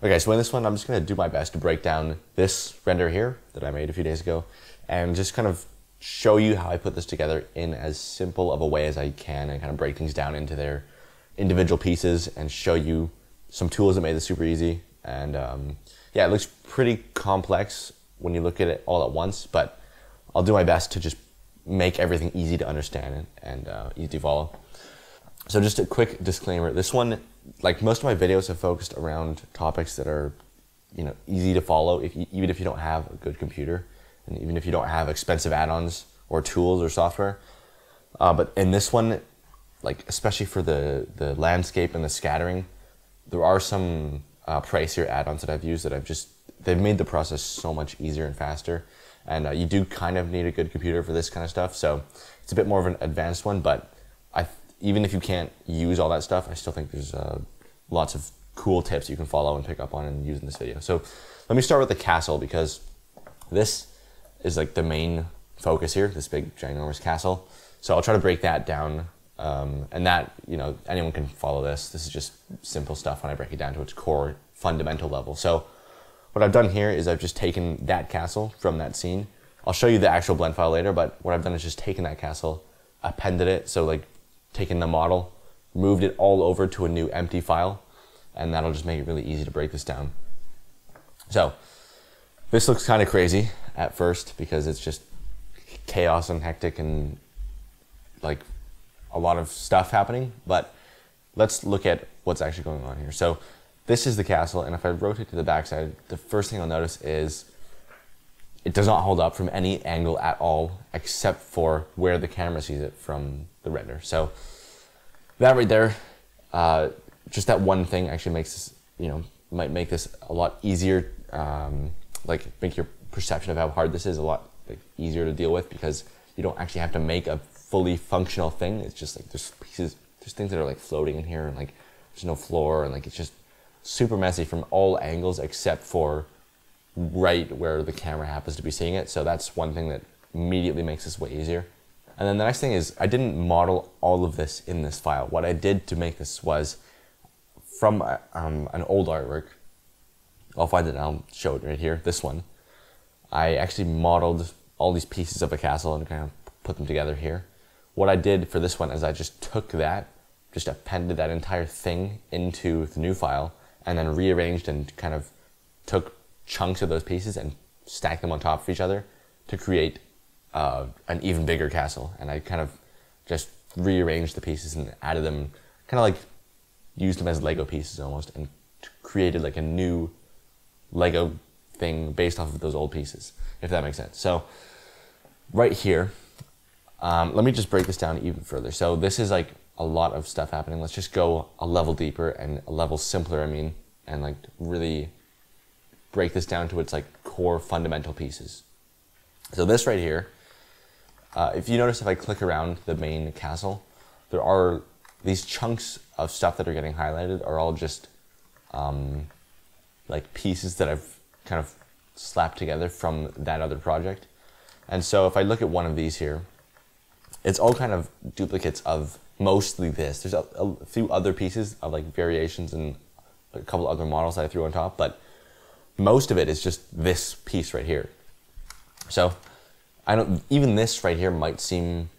Okay, so in this one, I'm just gonna do my best to break down this render here that I made a few days ago and just kind of show you how I put this together in as simple of a way as I can and kind of break things down into their individual pieces and show you some tools that made this super easy. And yeah, it looks pretty complex when you look at it all at once, but I'll do my best to just make everything easy to understand and easy to follow. So just a quick disclaimer, this one, like most of my videos, have focused around topics that are, easy to follow even if you don't have a good computer and even if you don't have expensive add-ons or tools or software. But in this one, like especially for the landscape and the scattering, there are some pricier add-ons that I've used that they've made the process so much easier and faster. And you do kind of need a good computer for this kind of stuff. So it's a bit more of an advanced one, but even if you can't use all that stuff, I still think there's lots of cool tips you can follow and pick up on and use in this video. So let me start with the castle, because this is like the main focus here, this big ginormous castle. So I'll try to break that down, and that, anyone can follow this. This is just simple stuff when I break it down to its core fundamental level. So what I've done here is I've just taken that castle from that scene. I'll show you the actual blend file later, but what I've done is just taken that castle, appended it, so like taken the model, moved it all over to a new empty file, and that'll just make it really easy to break this down. So this looks kind of crazy at first because it's just chaos and hectic and like a lot of stuff happening, but let's look at what's actually going on here. So this is the castle, and if I rotate to the backside, the first thing I'll notice is it does not hold up from any angle at all, except for where the camera sees it from the render. So that right there, just that one thing actually makes this, might make this a lot easier, like make your perception of how hard this is a lot easier to deal with, because you don't actually have to make a fully functional thing. It's just like there's things that are like floating in here, and like there's no floor, and like it's just super messy from all angles except for right where the camera happens to be seeing it. So that's one thing that immediately makes this way easier. And then the next thing is I didn't model all of this in this file. What I did to make this was from an old artwork. I'll find it and I'll show it right here, this one. I actually modeled all these pieces of a castle and kind of put them together here. What I did for this one is I just took that, just appended that entire thing into the new file, and then rearranged and kind of took chunks of those pieces and stacked them on top of each other to create an even bigger castle. And I kind of just rearranged the pieces and added them, kind of like used them as Lego pieces almost, and created like a new Lego thing based off of those old pieces, if that makes sense. So right here, let me just break this down even further. So this is like a lot of stuff happening. Let's just go a level deeper and a level simpler, and like really break this down to its like core fundamental pieces. So this right here, if you notice, if I click around the main castle, there are these chunks of stuff that are getting highlighted are all just like pieces that I've kind of slapped together from that other project. And so if I look at one of these here, it's all kind of duplicates of mostly this. There's a few other pieces of like variations and a couple other models that I threw on top, but most of it is just this piece right here. So even this right here might seem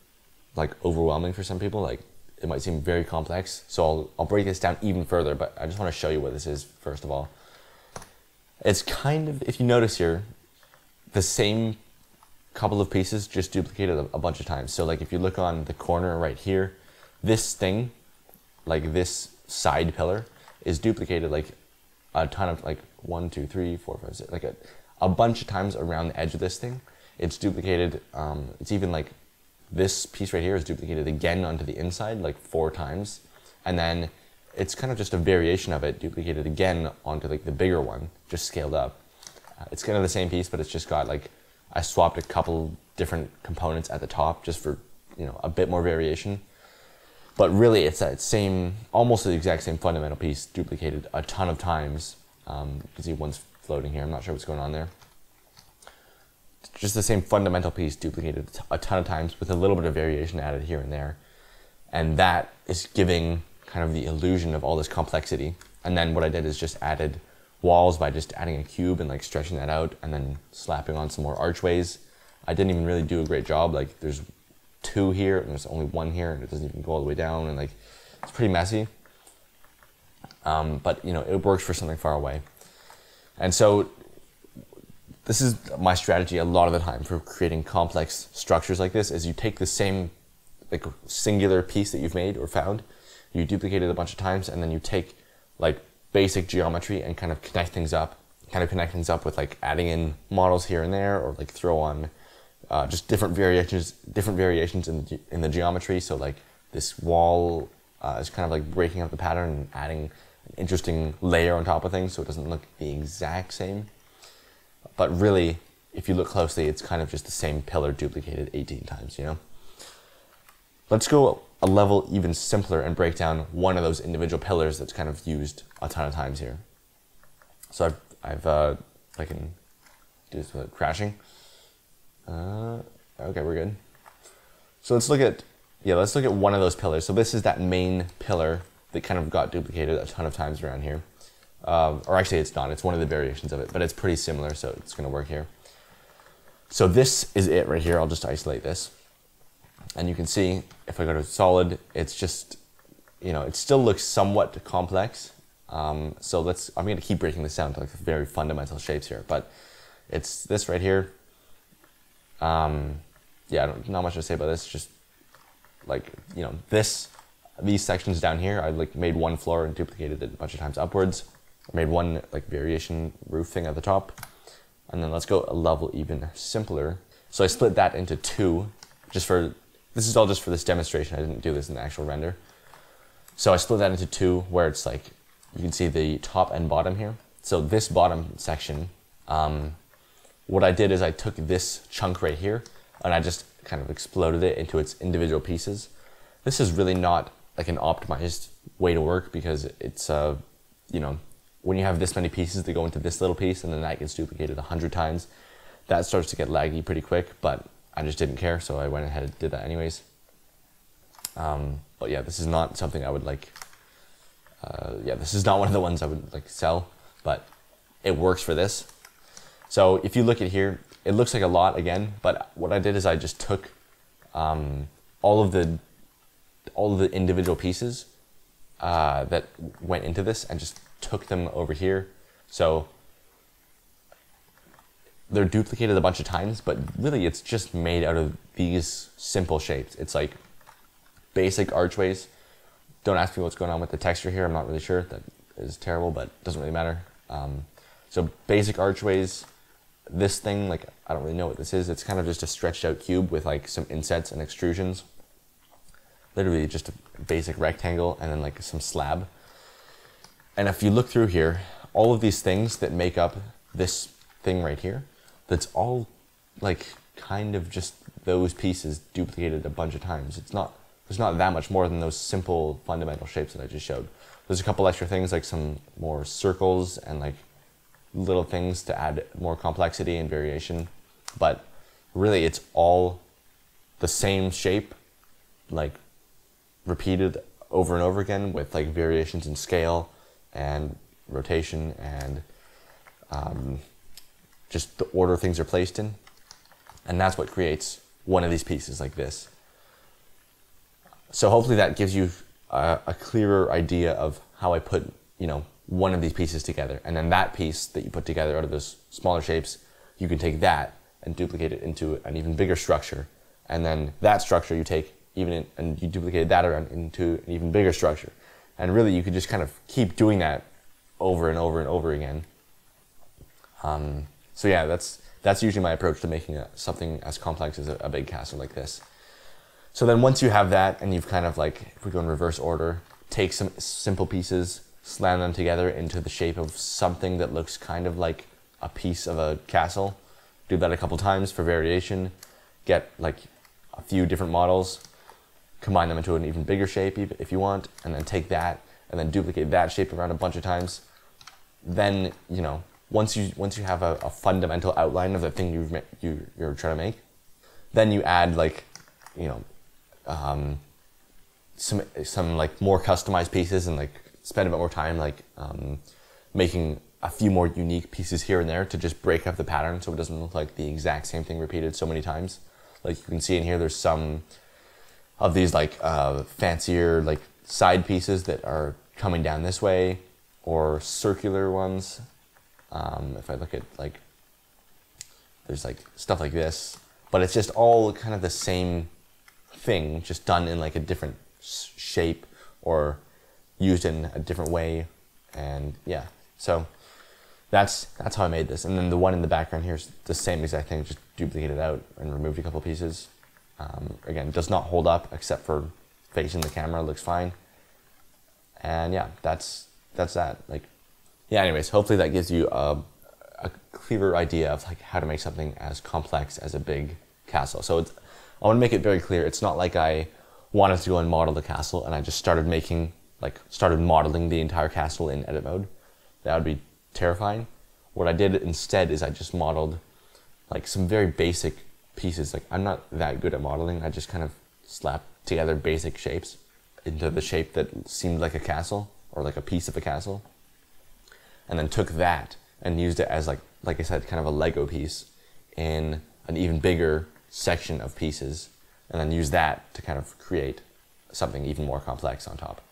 like overwhelming for some people. Like it might seem very complex. So I'll break this down even further, but I just want to show you what this is first of all. It's kind of, if you notice here, the same couple of pieces just duplicated a bunch of times. So like if you look on the corner right here, this thing, like this side pillar, is duplicated like a ton of, like 1, 2, 3, 4, 5, 6, like a bunch of times around the edge of this thing. It's duplicated, it's even like this piece right here is duplicated again onto the inside like 4 times. And then it's kind of just a variation of it duplicated again onto like the bigger one, just scaled up. It's kind of the same piece, but it's just got like, I swapped a couple different components at the top just for, a bit more variation. But really it's that same, almost the exact same fundamental piece duplicated a ton of times. You can see one's floating here. I'm not sure what's going on there. Just the same fundamental piece duplicated a ton of times with a little bit of variation added here and there. And that is giving kind of the illusion of all this complexity. And then what I did is just added walls by just adding a cube and like stretching that out and then slapping on some more archways. I didn't even really do a great job. Like there's 2 here and there's only 1 here and it doesn't even go all the way down, and like it's pretty messy. But you know, it works for something far away. And so this is my strategy a lot of the time for creating complex structures like this, is you take the same like singular piece that you've made or found, you duplicate it a bunch of times, and then you take like basic geometry and kind of connect things up with like adding in models here and there, or like throw on just different variations in the geometry. So like this wall is kind of like breaking up the pattern and adding an interesting layer on top of things so it doesn't look the exact same. But really, if you look closely, it's kind of just the same pillar duplicated 18 times, you know? Let's go a level even simpler and break down one of those individual pillars that's kind of used a ton of times here. So I can do this without crashing. Okay, we're good. So let's look at one of those pillars. So this is that main pillar that kind of got duplicated a ton of times around here. Or actually it's not, it's one of the variations of it, but it's pretty similar, so it's gonna work here. So this is it right here. I'll just isolate this. And you can see if I go to solid, it's just, you know, it still looks somewhat complex. So I'm gonna keep breaking this down to like very fundamental shapes here, but it's this right here. Yeah, not much to say about this, just like, you know, these sections down here, I like made one floor and duplicated it a bunch of times upwards. I made one like variation roof thing at the top. And then let's go a level even simpler. So I split that into 2, this is all just for this demonstration. I didn't do this in the actual render. So I split that into 2 where it's like, you can see the top and bottom here. So this bottom section, what I did is I took this chunk right here and I just kind of exploded it into its individual pieces. This is really not like an optimized way to work because it's, you know, when you have this many pieces that go into this little piece and then that gets duplicated 100 times, that starts to get laggy pretty quick, but I just didn't care, so I went ahead and did that anyways. But yeah, this is not something I would like, yeah, this is not one of the ones I would like sell, but it works for this. So if you look at here, it looks like a lot again, but what I did is I just took all of the individual pieces that went into this and just took them over here. So they're duplicated a bunch of times, but really it's just made out of these simple shapes. It's like basic archways. Don't ask me what's going on with the texture here. I'm not really sure. That is terrible, but it doesn't really matter. So basic archways. This thing, like, I don't really know what this is. It's kind of just a stretched out cube with like some insets and extrusions. Literally just a basic rectangle and then like some slab. And if you look through here, all of these things that make up this thing right here, that's all like kind of just those pieces duplicated a bunch of times. There's not that much more than those simple fundamental shapes that I just showed. There's a couple extra things like some more circles and like little things to add more complexity and variation, but really it's all the same shape, like repeated over and over again with like variations in scale and rotation and just the order things are placed in. And that's what creates one of these pieces like this. So hopefully that gives you a clearer idea of how I put, you know, one of these pieces together. And then that piece that you put together out of those smaller shapes, you can take that and duplicate it into an even bigger structure. And then that structure you take and you duplicate that around into an even bigger structure. And really you could just kind of keep doing that over and over and over again. So yeah, that's usually my approach to making something as complex as a big castle like this. So then once you have that and you've kind of like, if we go in reverse order, take some simple pieces, slam them together into the shape of something that looks kind of like a piece of a castle. Do that a couple times for variation, get like a few different models, combine them into an even bigger shape if you want, and then take that and then duplicate that shape around a bunch of times. Then, you know, once you have a fundamental outline of the thing you're trying to make, then you add like, you know, some like more customized pieces and like spend a bit more time like making a few more unique pieces here and there to just break up the pattern so it doesn't look like the exact same thing repeated so many times. Like you can see in here, there's some of these like fancier like side pieces that are coming down this way, or circular ones. If I look at like, there's like stuff like this, but it's just all kind of the same thing, just done in like a different shape or used in a different way. And yeah, so that's how I made this. And then the one in the background here is the same exact thing, just duplicated out and removed a couple pieces. Again, does not hold up except for facing the camera, looks fine. And yeah, that's that. Like, yeah, anyways, hopefully that gives you a clearer idea of like how to make something as complex as a big castle. So I want to make it very clear. It's not like I wanted to go and model the castle and I just started modeling the entire castle in edit mode. That would be terrifying. What I did instead is I just modeled like some very basic pieces. Like, I'm not that good at modeling. I just kind of slapped together basic shapes into the shape that seemed like a castle or like a piece of a castle, and then took that and used it as like I said, kind of a Lego piece in an even bigger section of pieces, and then use that to kind of create something even more complex on top.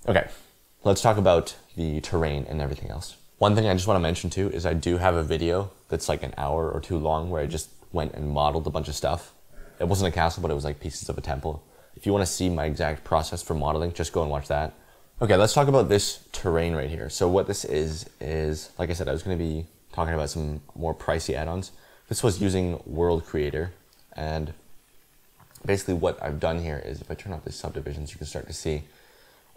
Okay, let's talk about the terrain and everything else. One thing I just want to mention too is I do have a video that's like an hour or two long where I just went and modeled a bunch of stuff. It wasn't a castle, but it was like pieces of a temple. If you want to see my exact process for modeling, just go and watch that. Okay, let's talk about this terrain right here. So what this is like I said, I was going to be talking about some more pricey add-ons. This was using World Creator, and basically what I've done here is if I turn off the subdivisions, you can start to see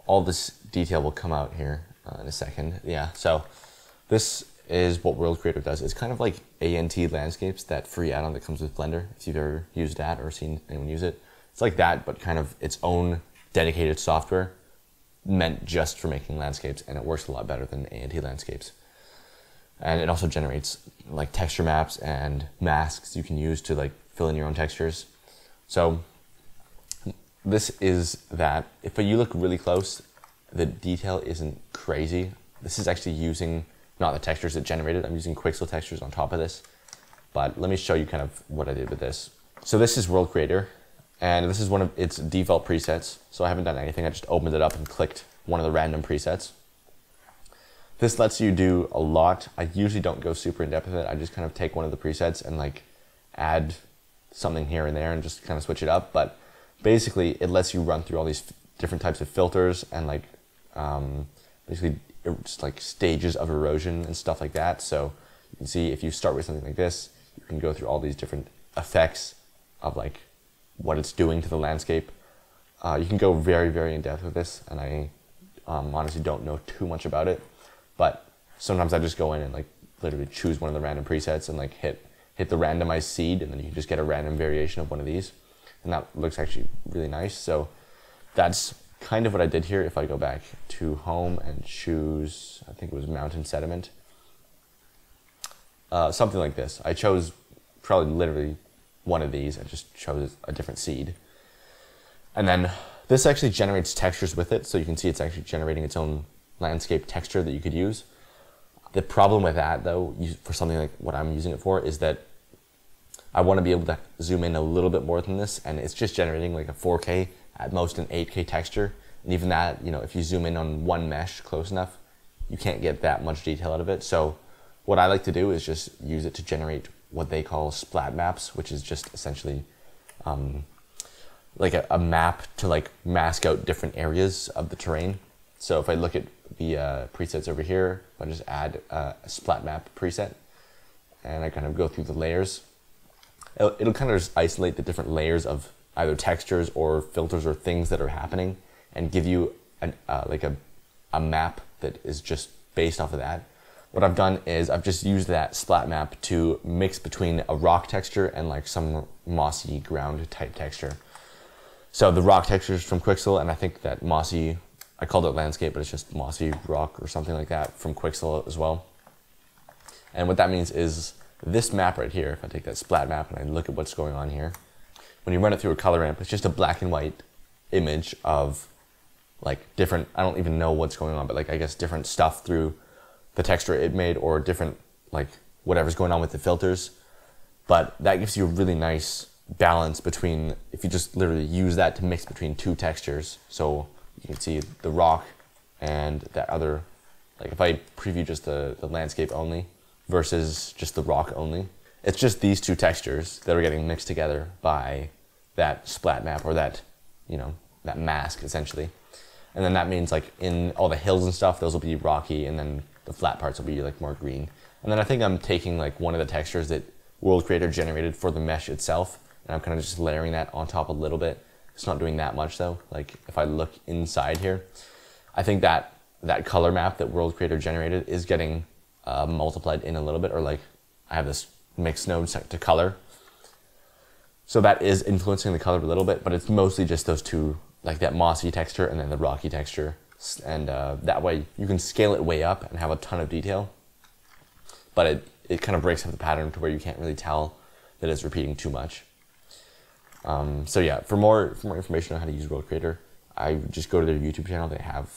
all this detail will come out here in a second. Yeah, so this is what World Creator does. It's kind of like ANT Landscapes, that free add-on that comes with Blender, if you've ever used that or seen anyone use it. It's like that, but kind of its own dedicated software meant just for making landscapes, and it works a lot better than ANT Landscapes. And it also generates like texture maps and masks you can use to like fill in your own textures. So this is that. If you look really close, the detail isn't crazy. This is actually using not the textures it generated. I'm using Quixel textures on top of this. But let me show you kind of what I did with this. So this is World Creator, and this is one of its default presets. So I haven't done anything. I just opened it up and clicked one of the random presets. This lets you do a lot. I usually don't go super in depth with it. I just kind of take one of the presets and like add something here and there and just kind of switch it up. But basically it lets you run through all these different types of filters and like basically just like stages of erosion and stuff like that. So you can see if you start with something like this, you can go through all these different effects of like what it's doing to the landscape. You can go very, very in depth with this, and I honestly don't know too much about it, but sometimes I just go in and like literally choose one of the random presets and like hit the randomized seed, and then you can just get a random variation of one of these, and that looks actually really nice. So that's kind of what I did here. If I go back to home and choose, I think it was mountain sediment, something like this. I chose probably literally one of these. I just chose a different seed. And then this actually generates textures with it. So you can see it's actually generating its own landscape texture that you could use. The problem with that though, for something like what I'm using it for, is that I want to be able to zoom in a little bit more than this, and it's just generating like a 4K, at most an 8K texture. And even that, you know, if you zoom in on one mesh close enough, you can't get that much detail out of it. So what I like to do is just use it to generate what they call splat maps, which is just essentially like a map to like mask out different areas of the terrain. So if I look at the presets over here, I just add a splat map preset, and I kind of go through the layers. It'll kind of just isolate the different layers of either textures or filters or things that are happening, and give you like a map that is just based off of that. What I've done is I've just used that splat map to mix between a rock texture and like some mossy ground type texture. So the rock texture is from Quixel, and I think that mossy, I called it landscape, but it's just mossy rock or something like that from Quixel as well. And what that means is this map right here, if I take that splat map and I look at what's going on here, when you run it through a color ramp, it's just a black and white image of like different, I don't even know what's going on, but like I guess different stuff through the texture it made or different, like whatever's going on with the filters. But that gives you a really nice balance between, if you just literally use that to mix between two textures. So you can see the rock and that other, like if I preview just the landscape only versus just the rock only, it's just these two textures that are getting mixed together by that splat map, or that, you know, that mask essentially. And then that means like in all the hills and stuff, those will be rocky, and then the flat parts will be like more green. And then I think I'm taking like one of the textures that World Creator generated for the mesh itself, and I'm kind of just layering that on top a little bit. It's not doing that much though. Like if I look inside here, I think that color map that World Creator generated is getting multiplied in a little bit, or like I have this mix node set to color. So that is influencing the color a little bit, but it's mostly just those two, like that mossy texture and then the rocky texture. And that way you can scale it way up and have a ton of detail, but it kind of breaks up the pattern to where you can't really tell that it's repeating too much. So yeah, for more information on how to use World Creator, I just go to their YouTube channel. They have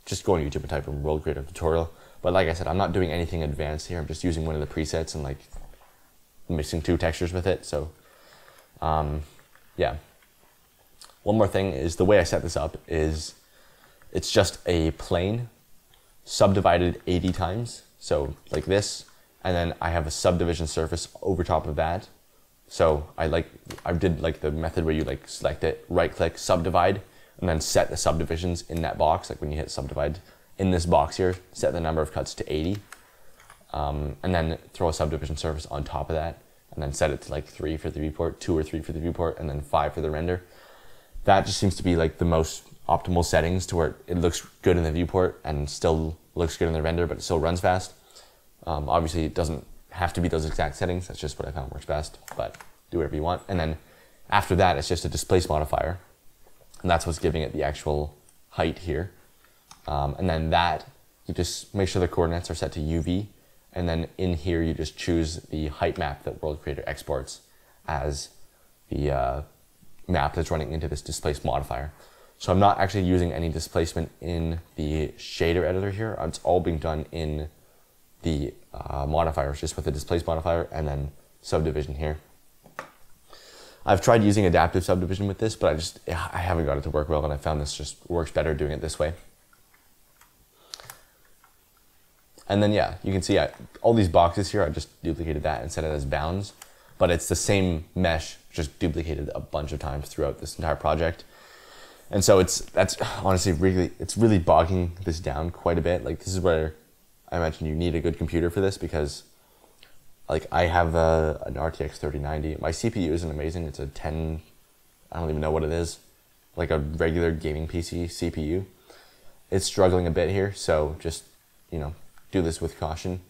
just go on YouTube and type in World Creator tutorial. But like I said, I'm not doing anything advanced here. I'm just using one of the presets and like mixing two textures with it. So yeah. One more thing is the way I set this up is it's just a plane subdivided 80 times. So like this, and then I have a subdivision surface over top of that. So I did like the method where you like select it, right click, subdivide, and then set the subdivisions in that box. Like when you hit subdivide in this box here, set the number of cuts to 80, and then throw a subdivision surface on top of that, and then set it to like 3 for the viewport, 2 or 3 for the viewport, and then 5 for the render. That just seems to be like the most optimal settings to where it looks good in the viewport and still looks good in the render, but it still runs fast. Obviously it doesn't have to be those exact settings. That's just what I found works best, but do whatever you want. And then after that, it's just a displace modifier. And that's what's giving it the actual height here. And then that, you just make sure the coordinates are set to UV. And then in here, you just choose the height map that World Creator exports as the map that's running into this displace modifier. So I'm not actually using any displacement in the shader editor here. It's all being done in the modifiers, just with the displace modifier and then subdivision here. I've tried using adaptive subdivision with this, but I haven't got it to work well, and I found this just works better doing it this way. And then yeah, you can see all these boxes here, I just duplicated that and set it as bounds, but it's the same mesh, just duplicated a bunch of times throughout this entire project. And so that's honestly really bogging this down quite a bit. Like this is where I mentioned you need a good computer for this, because like I have an RTX 3090. My CPU isn't amazing. It's a 10, I don't even know what it is, like a regular gaming PC CPU. It's struggling a bit here, so just, you know, do this with caution.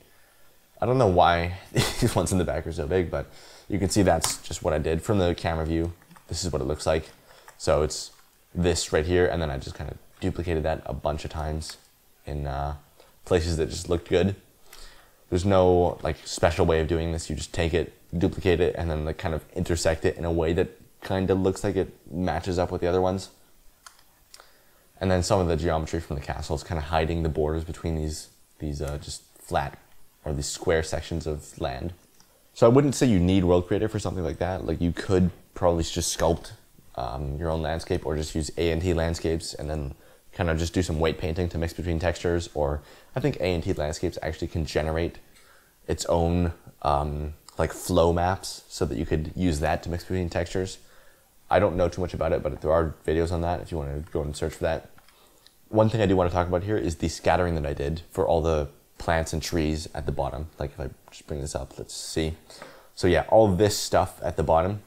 I don't know why these ones in the back are so big, but you can see that's just what I did from the camera view. This is what it looks like. So it's this right here, and then I just kind of duplicated that a bunch of times in places that just looked good. There's no like special way of doing this. You just take it, duplicate it, and then like kind of intersect it in a way that kind of looks like it matches up with the other ones. And then some of the geometry from the castle is kind of hiding the borders between these just flat or these square sections of land. So I wouldn't say you need World Creator for something like that. Like you could probably just sculpt your own landscape, or just use A&T landscapes and then kind of just do some weight painting to mix between textures. Or I think A&T landscapes actually can generate its own like flow maps, so that you could use that to mix between textures. I don't know too much about it, but there are videos on that if you want to go and search for that. One thing I do want to talk about here is the scattering that I did for all the plants and trees at the bottom. Like if I just bring this up, let's see. So yeah, all this stuff at the bottom,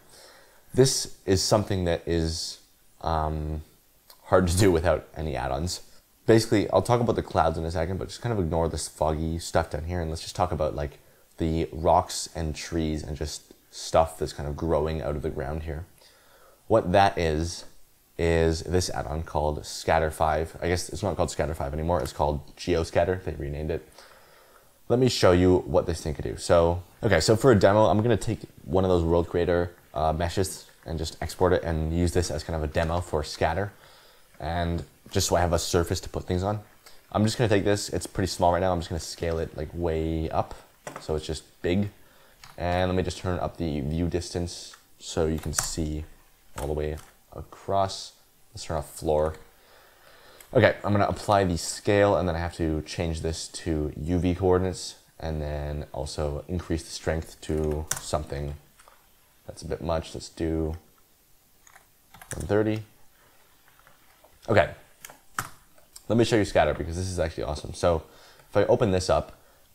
this is something that is hard to do without any add-ons. Basically, I'll talk about the clouds in a second, but just kind of ignore this foggy stuff down here, and let's just talk about like the rocks and trees and just stuff that's kind of growing out of the ground here. What that is this add-on called Scatter 5. I guess it's not called Scatter 5 anymore, it's called GeoScatter. They renamed it. Let me show you what this thing could do. So, okay, so for a demo, I'm gonna take one of those World Creator meshes and just export it and use this as kind of a demo for scatter. And just so I have a surface to put things on. I'm just gonna take this, it's pretty small right now, I'm just gonna scale it like way up, so it's just big. And let me just turn up the view distance so you can see all the way across. Let's turn off floor. Okay, I'm gonna apply the scale, and then I have to change this to UV coordinates, and then also increase the strength to something that's a bit much. Let's do 130. Okay, let me show you scatter because this is actually awesome. So if I open this up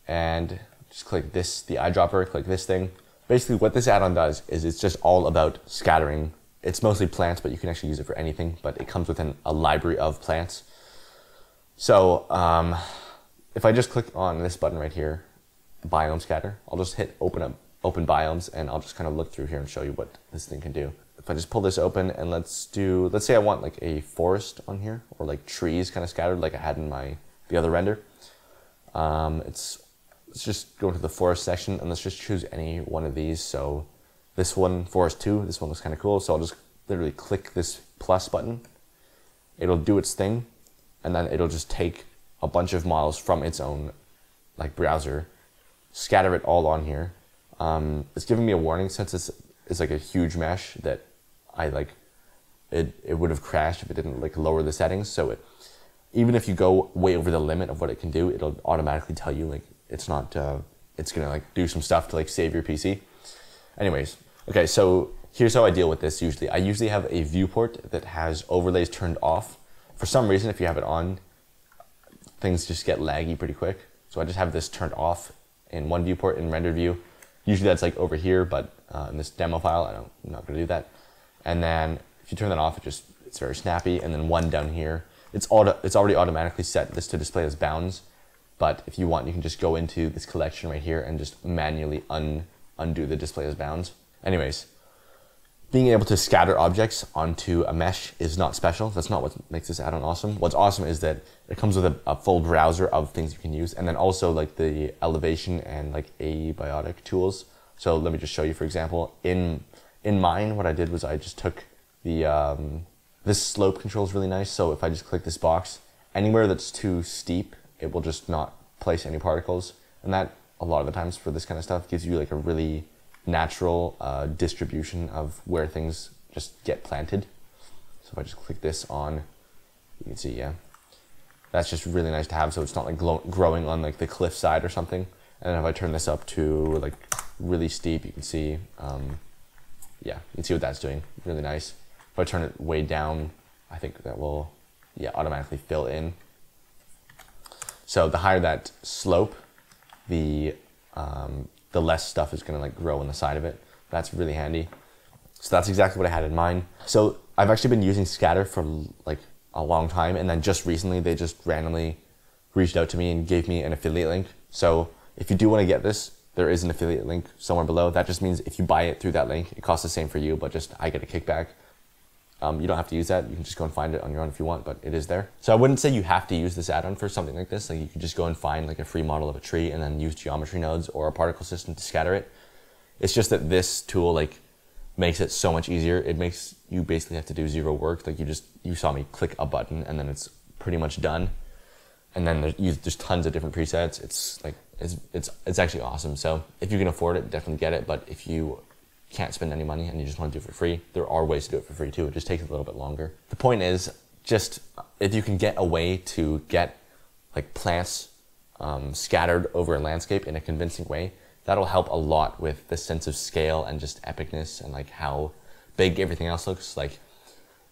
and just click this, the eyedropper, click this thing. Basically what this add-on does is it's just all about scattering. It's mostly plants, but you can actually use it for anything, but it comes with a library of plants. So if I just click on this button right here, biome scatter, I'll just hit open biomes, and I'll just kind of look through here and show you what this thing can do. If I just pull this open and let's say I want like a forest on here, or like trees kind of scattered like I had in the other render. Let's just go to the forest section and let's just choose any one of these. So this one, forest 2, this one looks kind of cool. So I'll just literally click this plus button. It'll do its thing, and then it'll just take a bunch of models from its own like browser, scatter it all on here. It's giving me a warning since it's like a huge mesh that it would have crashed if it didn't like lower the settings. So even if you go way over the limit of what it can do, it'll automatically tell you like it's gonna like do some stuff to like save your PC. Anyways, okay, so here's how I deal with this usually. I usually have a viewport that has overlays turned off. For some reason, if you have it on, things just get laggy pretty quick. So I just have this turned off in one viewport in rendered view. Usually that's like over here, but in this demo file, I'm not gonna do that. And then if you turn that off, it's very snappy. And then one down here, it's already automatically set this to display as bounds. But if you want, you can just go into this collection right here and just manually undo the display as bounds. Anyways, being able to scatter objects onto a mesh is not special. That's not what makes this add-on awesome. What's awesome is that it comes with a full browser of things you can use, and then also like the elevation and like abiotic tools. So let me just show you, for example, in mine, what I did was I just took this slope control is really nice. So if I just click this box, anywhere that's too steep, it will just not place any particles. And that, a lot of the times for this kind of stuff, gives you like a really natural distribution of where things just get planted. So if I just click this on, you can see, yeah, that's just really nice to have. So it's not like growing on like the cliff side or something. And then if I turn this up to like really steep, you can see, yeah, you can see what that's doing, really nice. If I turn it way down, I think that will, yeah, automatically fill in. So the higher that slope, the less stuff is gonna like grow on the side of it. That's really handy. So that's exactly what I had in mind. So I've actually been using Scatter for like a long time, and then just recently they just randomly reached out to me and gave me an affiliate link. So if you do want to get this, there is an affiliate link somewhere below. That just means if you buy it through that link, it costs the same for you, but just I get a kickback. You don't have to use that. You can just go and find it on your own if you want, but it is there. So I wouldn't say you have to use this add-on for something like this. Like you could just go and find like a free model of a tree and then use geometry nodes or a particle system to scatter it. It's just that this tool like makes it so much easier. It makes you basically have to do zero work. Like you saw me click a button and then it's pretty much done. And then there's tons of different presets. It's like it's actually awesome. So if you can afford it, definitely get it. But if you can't spend any money and you just want to do it for free, there are ways to do it for free too. It just takes a little bit longer. The point is, just if you can get a way to get like plants scattered over a landscape in a convincing way, that'll help a lot with the sense of scale and just epicness and like how big everything else looks. Like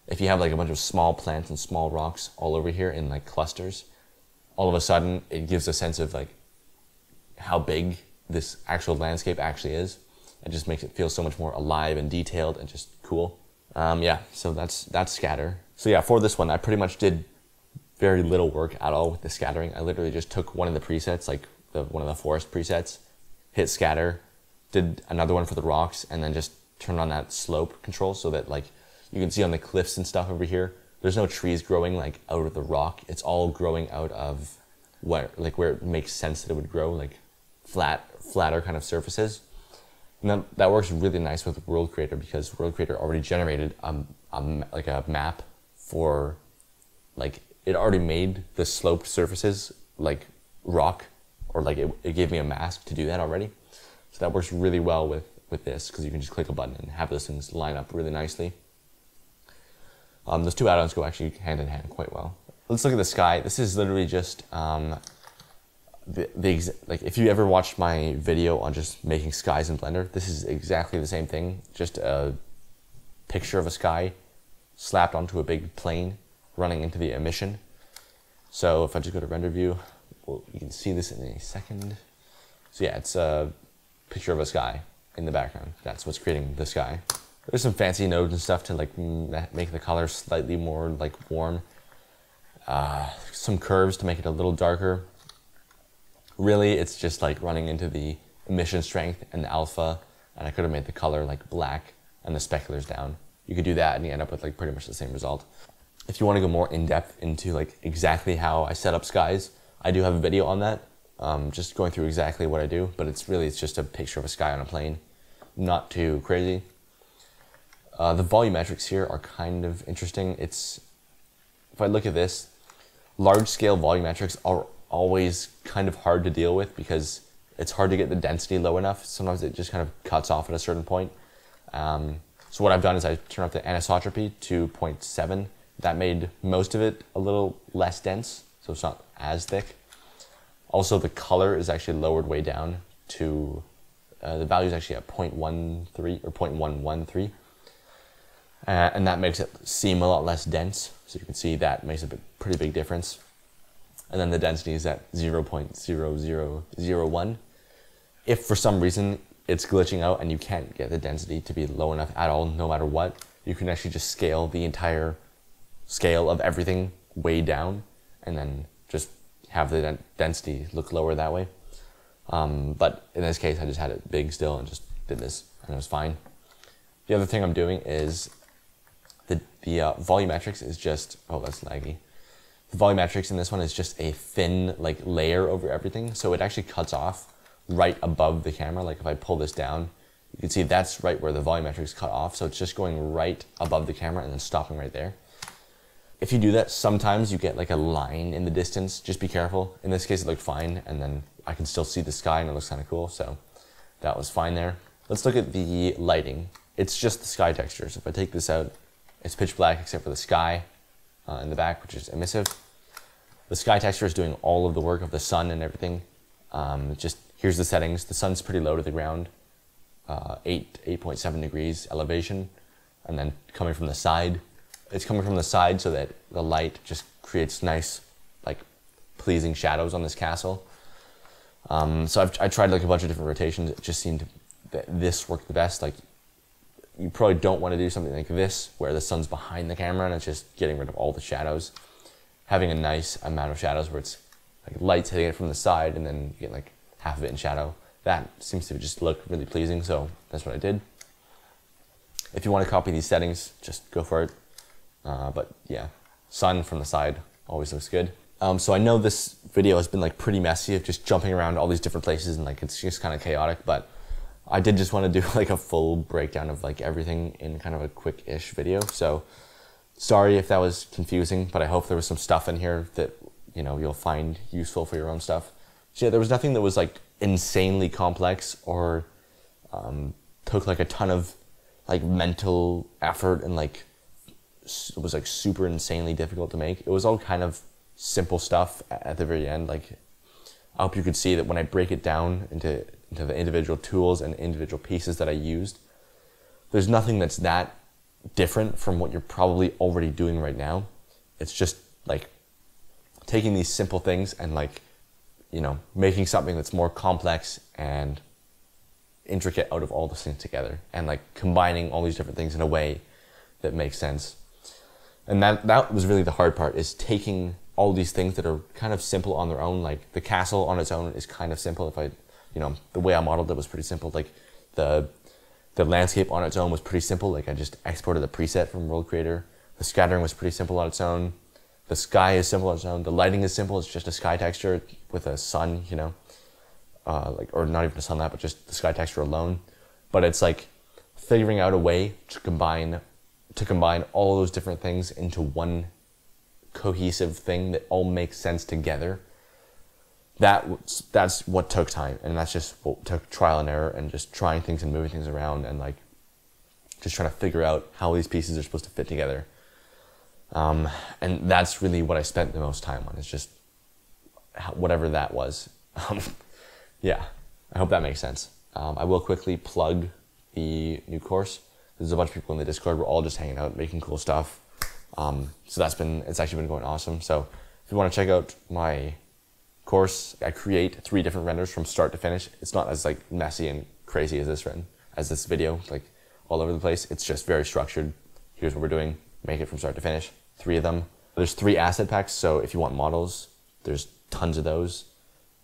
if you have like a bunch of small plants and small rocks all over here in like clusters, all of a sudden it gives a sense of like how big this actual landscape actually is. It just makes it feel so much more alive and detailed and just cool. Yeah, so that's scatter. So yeah, for this one, I pretty much did very little work at all with the scattering. I literally just took one of the presets, like one of the forest presets, hit scatter, did another one for the rocks, and then just turned on that slope control so that like you can see on the cliffs and stuff over here, there's no trees growing like out of the rock. It's all growing out of where it makes sense that it would grow, like flatter kind of surfaces. And that works really nice with World Creator because World Creator already generated like a map for like it already made the sloped surfaces like rock, or like it gave me a mask to do that already. So that works really well with this, because you can just click a button and have those things line up really nicely. Those two add-ons go actually hand in hand quite well. Let's look at the sky. This is literally just like if you ever watched my video on just making skies in Blender, this is exactly the same thing. Just a picture of a sky slapped onto a big plane running into the emission. So if I just go to render view, well, you can see this in a second. So yeah, it's a picture of a sky in the background. That's what's creating the sky. There's some fancy nodes and stuff to like make the color slightly more like warm. Some curves to make it a little darker. Really, it's just like running into the emission strength and the alpha, and I could have made the color like black and the speculars down. You could do that and you end up with like pretty much the same result. If you want to go more in depth into like exactly how I set up skies, I do have a video on that. Just going through exactly what I do, but it's just a picture of a sky on a plane. Not too crazy. The volumetrics here are kind of interesting. If I look at this, large scale volumetrics are always kind of hard to deal with because it's hard to get the density low enough. Sometimes it just kind of cuts off at a certain point. So what I've done is I turned up the anisotropy to 0.7. That made most of it a little less dense, so it's not as thick. Also, the color is actually lowered way down to, the value is actually at 0.13 or 0.113. And that makes it seem a lot less dense. So you can see that makes a pretty big difference. And then the density is at 0.0001. If for some reason it's glitching out and you can't get the density to be low enough at all, no matter what, you can actually just scale the entire scale of everything way down and then just have the density look lower that way. But in this case, I just had it big still and just did this and it was fine. The other thing I'm doing is the volumetrics is just, oh, that's laggy. The volumetrics in this one is just a thin like layer over everything. So it actually cuts off right above the camera. Like if I pull this down, you can see that's right where the volumetrics cut off. So it's just going right above the camera and then stopping right there. If you do that, sometimes you get like a line in the distance. Just be careful. In this case, it looked fine. And then I can still see the sky and it looks kind of cool. So that was fine there. Let's look at the lighting. It's just the sky texture. So if I take this out, it's pitch black except for the sky in the back, which is emissive. The sky texture is doing all of the work of the sun and everything. Just here's the settings. The sun's pretty low to the ground, 8.7 degrees elevation, and then coming from the side. It's coming from the side so that the light just creates nice, like, pleasing shadows on this castle. So I tried like a bunch of different rotations. It just seemed that this worked the best. Like, you probably don't want to do something like this where the sun's behind the camera and it's just getting rid of all the shadows. Having a nice amount of shadows where it's like lights hitting it from the side and then you get like half of it in shadow. That seems to just look really pleasing, so that's what I did. If you want to copy these settings, just go for it. But yeah, sun from the side always looks good. So I know this video has been like pretty messy of just jumping around all these different places and like it's just kind of chaotic, but I did just want to do like a full breakdown of like everything in kind of a quick-ish video. So sorry if that was confusing, but I hope there was some stuff in here that, you know, you'll find useful for your own stuff. So yeah, there was nothing that was like insanely complex or took like a ton of like mental effort and like it was like super insanely difficult to make. It was all kind of simple stuff at the very end. Like, I hope you could see that when I break it down into the individual tools and individual pieces that I used, there's nothing that's that different from what you're probably already doing right now. It's just like taking these simple things and like, you know, making something that's more complex and intricate out of all those things together and like combining all these different things in a way that makes sense. And that was really the hard part, is taking all these things that are kind of simple on their own. Like the castle on its own is kind of simple. If I, you know, the way I modeled it was pretty simple. Like the landscape on its own was pretty simple. Like I just exported the preset from World Creator. The scattering was pretty simple on its own. The sky is simple on its own. The lighting is simple. It's just a sky texture with a sun, you know, like, or not even a sunlight, but just the sky texture alone. But it's like figuring out a way to combine all those different things into one cohesive thing that all makes sense together. That's what took time, and that's just what took trial and error and just trying things and moving things around and like just trying to figure out how these pieces are supposed to fit together. And that's really what I spent the most time on, is just whatever that was. Yeah, I hope that makes sense. I will quickly plug the new course. There's a bunch of people in the Discord. We're all just hanging out, making cool stuff. So it's actually been going awesome. So if you want to check out my course, I create 3 different renders from start to finish. It's not as like messy and crazy as this video, like all over the place. It's just very structured. Here's what we're doing. Make it from start to finish. 3 of them. There's 3 asset packs. So if you want models, there's tons of those.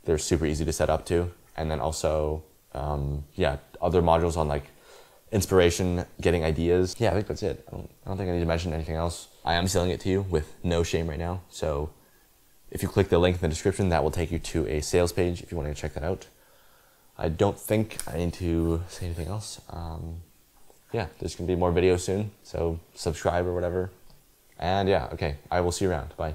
They're super easy to set up too. And then also, other modules on like inspiration, getting ideas. Yeah, I think that's it. I don't think I need to mention anything else. I am selling it to you with no shame right now. So if you click the link in the description, that will take you to a sales page if you want to check that out. I don't think I need to say anything else. Yeah, there's going to be more videos soon, so subscribe or whatever. And yeah, okay, I will see you around. Bye.